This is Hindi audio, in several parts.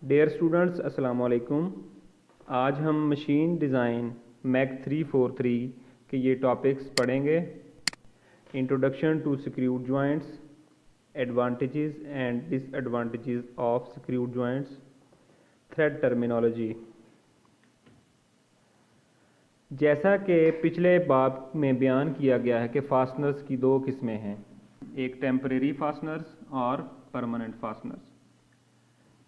डियर स्टूडेंट्स, अस्सलाम वालेकुम। आज हम मशीन डिज़ाइन मैक 343 के ये टॉपिक्स पढ़ेंगे। Introduction to screwed joints, advantages and disadvantages of screwed joints, thread terminology. जैसा कि पिछले बाब में बयान किया गया है कि फास्टनर्स की दो किस्में हैं, एक टेम्परेरी फास्टनर्स और परमानेंट फास्टनर्स।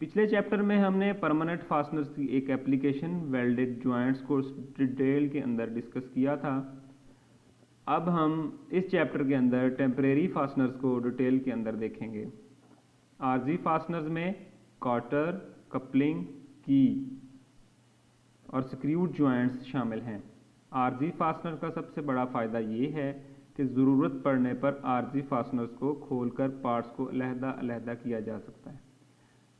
पिछले चैप्टर में हमने परमानेंट फास्टनर्स की एक एप्लीकेशन वेल्डेड जॉइंट्स को डिटेल के अंदर डिस्कस किया था। अब हम इस चैप्टर के अंदर टेम्परेरी फास्टनर्स को डिटेल के अंदर देखेंगे। आरजी फास्टनर्स में कॉटर, कपलिंग, की और स्क्रूड जॉइंट्स शामिल हैं। आरजी फास्टनर का सबसे बड़ा फ़ायदा ये है कि ज़रूरत पड़ने पर आरजी फास्टनर्स को खोलकर पार्ट्स को अलहदा किया जा सकता है,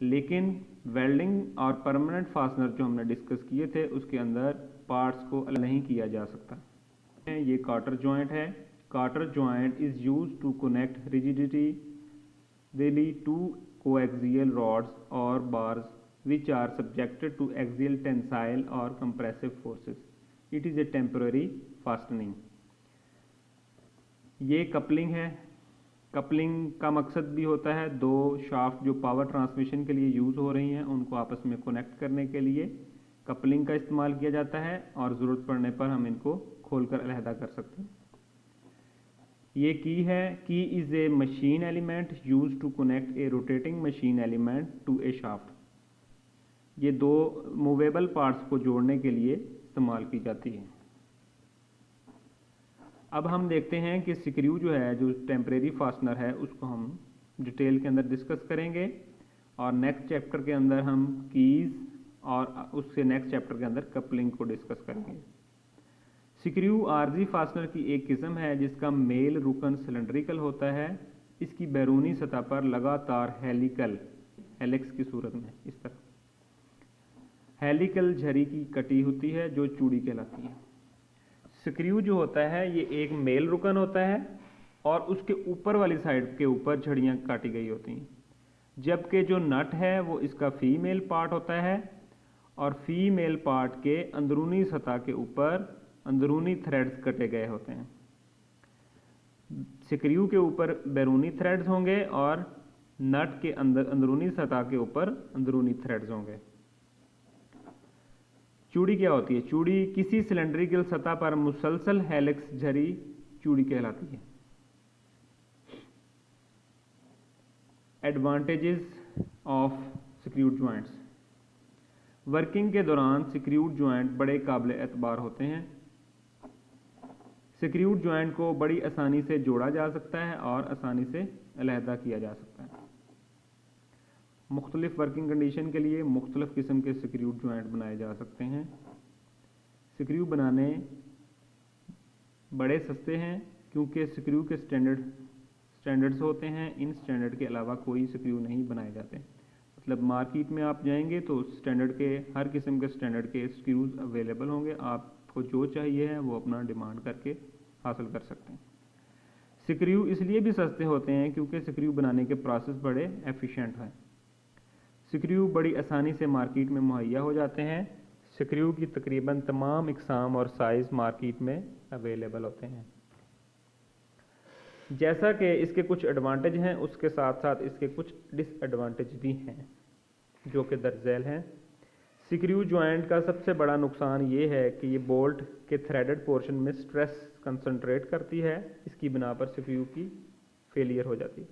लेकिन वेल्डिंग और परमानेंट फास्टनर जो हमने डिस्कस किए थे उसके अंदर पार्ट्स को अलग नहीं किया जा सकता। ये कॉटर जॉइंट है। Cotter joint is use to connect rigidity to coaxial rods और bars which are subjected to axial tensile or compressive forces. It is a temporary fastening. ये कपलिंग है। कपलिंग का मकसद भी होता है दो शाफ्ट जो पावर ट्रांसमिशन के लिए यूज़ हो रही हैं उनको आपस में कनेक्ट करने के लिए कपलिंग का इस्तेमाल किया जाता है, और ज़रूरत पड़ने पर हम इनको खोलकर अलहदा कर सकते हैं। ये की है। Key is a machine element use to connect a rotating machine element to a shaft. ये दो मूवेबल पार्ट्स को जोड़ने के लिए इस्तेमाल की जाती है। अब हम देखते हैं कि स्क्रू जो है, जो टेम्परेरी फास्टनर है, उसको हम डिटेल के अंदर डिस्कस करेंगे, और नेक्स्ट चैप्टर के अंदर हम कीज़ और उससे नेक्स्ट चैप्टर के अंदर कपलिंग को डिस्कस करेंगे। स्क्रू आरजी फास्टनर की एक किस्म है जिसका मेल रुकन सिलेंड्रिकल होता है। इसकी बैरूनी सतह पर लगातार हेलिक्स की सूरत में इस तरह हेलिकल झरी की कटी होती है जो चूड़ी कहलाती है। स्क्रू जो होता है ये एक मेल रुकन होता है और उसके ऊपर वाली साइड के ऊपर झड़ियाँ काटी गई होती हैं, जबकि जो नट है वो इसका फीमेल पार्ट होता है, और फीमेल पार्ट के अंदरूनी सतह के ऊपर अंदरूनी थ्रेड्स कटे गए होते हैं। स्क्रू के ऊपर बैरूनी थ्रेड्स होंगे और नट के अंदरूनी सतह के ऊपर अंदरूनी थ्रेड्स होंगे। चूड़ी क्या होती है? चूड़ी किसी सिलेंड्रिकल सतह पर मुसलसल हेलिक्स झरी चूड़ी कहलाती है। Advantages of screwed joints. Working के दौरान स्क्रूड जॉइंट बड़े काबिल एतबार होते हैं। स्क्रूड जॉइंट को बड़ी आसानी से जोड़ा जा सकता है और आसानी से अलहदा किया जा सकता है। मुख्तलिफ वर्किंग कंडीशन के लिए मुख्तलिफ किस्म के स्क्रूड जॉइंट बनाए जा सकते हैं। स्क्रू बनाने बड़े सस्ते हैं क्योंकि स्क्रू के स्टैंडर्ड्स होते हैं। इन स्टैंडर्ड के अलावा कोई स्क्रू नहीं बनाए जाते। मतलब मार्केट में आप जाएंगे तो स्टैंडर्ड के हर किस्म के स्टैंडर्ड के स्क्रूज अवेलेबल होंगे। आपको जो चाहिए है वो अपना डिमांड करके हासिल कर सकते हैं। स्क्रू इसलिए भी सस्ते होते हैं क्योंकि स्क्रू बनाने के प्रोसेस बड़े एफिशिएंट हैं। स्क्रू बड़ी आसानी से मार्केट में मुहैया हो जाते हैं। स्क्रू की तकरीबन तमाम इकसाम और साइज़ मार्केट में अवेलेबल होते हैं। जैसा कि इसके कुछ एडवांटेज हैं, उसके साथ साथ इसके कुछ डिसएडवांटेज भी हैं जो कि दर्ज झैल हैं। स्क्रू जॉइंट का सबसे बड़ा नुकसान ये है कि ये बोल्ट के थ्रेडेड पोर्शन में स्ट्रेस कंसंट्रेट करती है। इसकी बिना पर स्क्रू की फेलियर हो जाती है।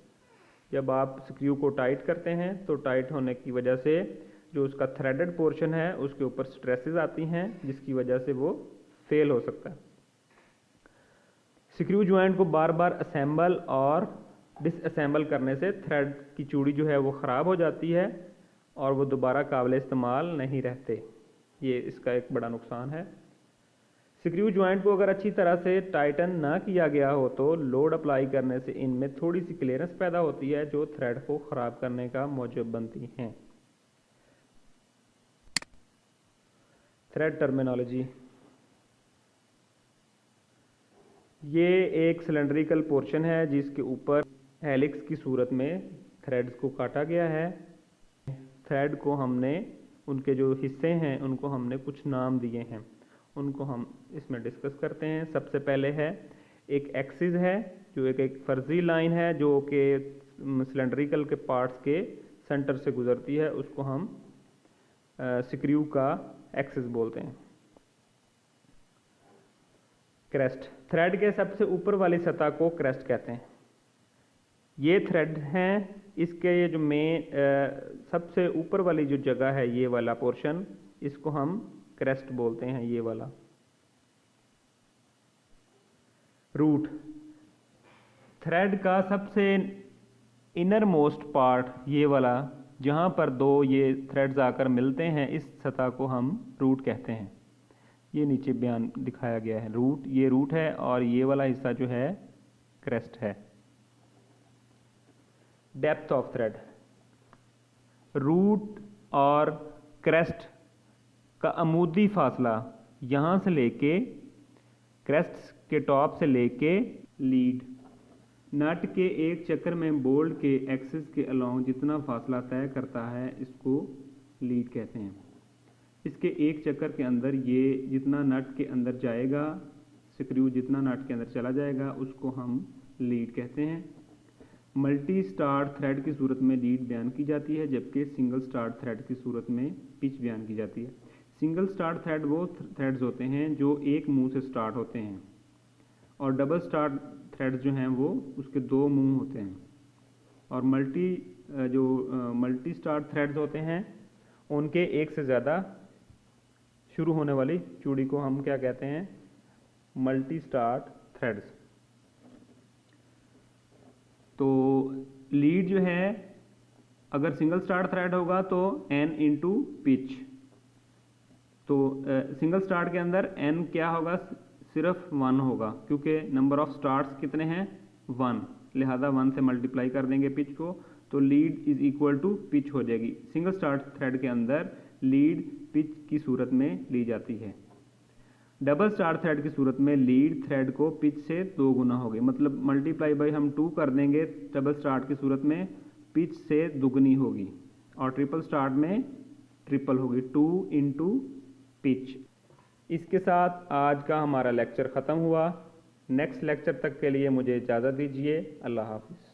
जब आप स्क्रू को टाइट करते हैं तो टाइट होने की वजह से जो उसका थ्रेडेड पोर्शन है उसके ऊपर स्ट्रेसेस आती हैं, जिसकी वजह से वो फेल हो सकता है। स्क्रू जॉइंट को बार बार असेंबल और डिसअसेंबल करने से थ्रेड की चूड़ी जो है वो ख़राब हो जाती है और वो दोबारा काबिल इस्तेमाल नहीं रहते। ये इसका एक बड़ा नुकसान है। स्क्रू जॉइंट को अगर अच्छी तरह से टाइटन ना किया गया हो तो लोड अप्लाई करने से इनमें थोड़ी सी क्लियरेंस पैदा होती है जो थ्रेड को ख़राब करने का मौजब बनती हैं। Thread terminology. ये एक सिलेंड्रिकल पोर्शन है जिसके ऊपर हेलिक्स की सूरत में थ्रेड्स को काटा गया है। थ्रेड को हमने, उनके जो हिस्से हैं उनको हमने कुछ नाम दिए हैं, उनको हम इसमें डिस्कस करते हैं। सबसे पहले है एक एक्सिस है, जो एक फर्जी लाइन है जो कि सिलेंड्रिकल के पार्ट्स के सेंटर से गुजरती है, उसको हम स्क्रू का एक्सिस बोलते हैं। क्रेस्ट, थ्रेड के सबसे ऊपर वाली सतह को क्रेस्ट कहते हैं। ये थ्रेड हैं, इसके ये जो सबसे ऊपर वाली जो जगह है, ये वाला पोर्शन, इसको हम क्रेस्ट बोलते हैं, ये वाला। रूट, थ्रेड का सबसे इनर मोस्ट पार्ट, ये वाला, जहाँ पर दो ये थ्रेड्स आकर मिलते हैं, इस सतह को हम रूट कहते हैं। ये नीचे बयान दिखाया गया है, रूट, ये रूट है और ये वाला हिस्सा जो है क्रेस्ट है। डेप्थ ऑफ थ्रेड, रूट और क्रेस्ट का अमूदी फासला यहाँ से लेके, क्रेस्ट के टॉप से लेके लीड, नट के एक चक्कर में बोल्ट के एक्सिस के अलोंग जितना फासला तय करता है, इसको लीड कहते हैं। इसके एक चक्कर के अंदर ये जितना नट के अंदर जाएगा, स्क्रू जितना नट के अंदर चला जाएगा, उसको हम लीड कहते हैं। मल्टी स्टार्ट थ्रेड की सूरत में लीड बयान की जाती है, जबकि सिंगल स्टार्ट थ्रेड की सूरत में पिच बयान की जाती है। सिंगल स्टार्ट थ्रेड वो थ्रेड्स होते हैं जो एक मुंह से स्टार्ट होते हैं, और डबल स्टार्ट थ्रेड्स जो हैं वो उसके दो मुंह होते हैं। और मल्टी स्टार्ट थ्रेड्स होते हैं, उनके एक से ज़्यादा शुरू होने वाली चूड़ी को हम क्या कहते हैं? Multi start threads. तो लीड जो है, अगर सिंगल स्टार्ट थ्रेड होगा तो n इंटू पिच। तो सिंगल स्टार्ट के अंदर n क्या होगा? सिर्फ 1 होगा, क्योंकि नंबर ऑफ स्टार्ट्स कितने हैं? 1, लिहाजा 1 से मल्टीप्लाई कर देंगे पिच को, तो lead is equal to pitch हो जाएगी। सिंगल स्टार्ट थ्रेड के अंदर लीड पिच की सूरत में ली जाती है। डबल स्टार्ट थ्रेड की सूरत में लीड थ्रेड को पिच से 2 गुना होगी, मतलब मल्टीप्लाई बाई हम 2 कर देंगे। डबल स्टार्ट की सूरत में पिच से दुगनी होगी, और ट्रिपल स्टार्ट में ट्रिपल होगी, 2 इंटू पिच। इसके साथ आज का हमारा लेक्चर ख़त्म हुआ। नेक्स्ट लेक्चर तक के लिए मुझे इजाज़त दीजिए। अल्लाह हाफ़िज़।